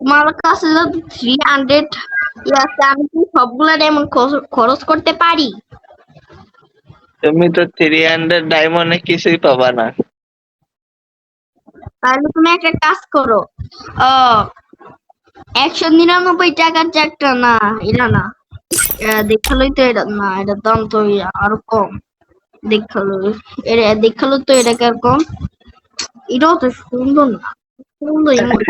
তোমার কাছে যদি 300 আছে, আমি কি সবগুলা ডায়মন্ড খরচ করতে পারি? তুমি তো 300 ডায়মন্ডে কিছুই পাবা না। তাহলে তুমি একটা কাজ করো, 199 টাকার যে একটা, না এটা না, দেখালোই তো, এটা না, এটার দাম তো আরো কম। দেখালো, এটা দেখালো তো, এটা কিরকম, এটাও তো সুন্দর না, সুন্দর ইমোট।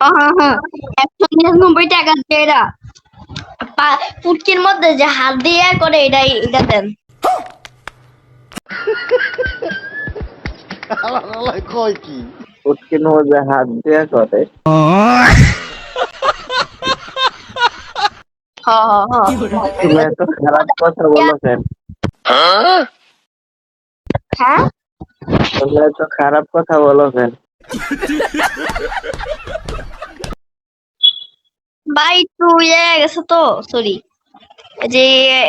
হ্যাঁ হ্যাঁ, 199 টাকার যে এটা পুটকির মধ্যে যে হাত দিয়ে করে, এটা দেন। কয় কি? উটকির মধ্যে হাত দেয়া করে? হ্যাঁ হ্যাঁ হ্যাঁ। তুমি এত খারাপ কথা বলো কেন? হ্যাঁ তুমি এত খারাপ কথা বলো কেন? ভাই, একটু ইয়ে হয়ে গেছে তো, সরি। যে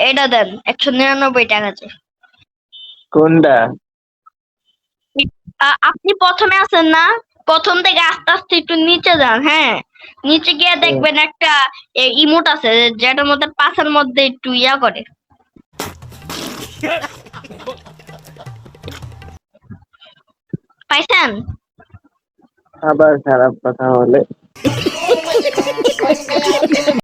এটা দেন, 199 টাকা আছে। কোনটা? আপনি প্রথমে আছেন না, প্রথম থেকে আস্তে আস্তে একটু নিচে যান। হ্যাঁ, নিচে গিয়ে দেখবেন একটা ইমোট আছে, যেটার মধ্যে পাশের মধ্যে একটু ইয়া করে। পাইছেন? আবার খারাপ কথা বলে।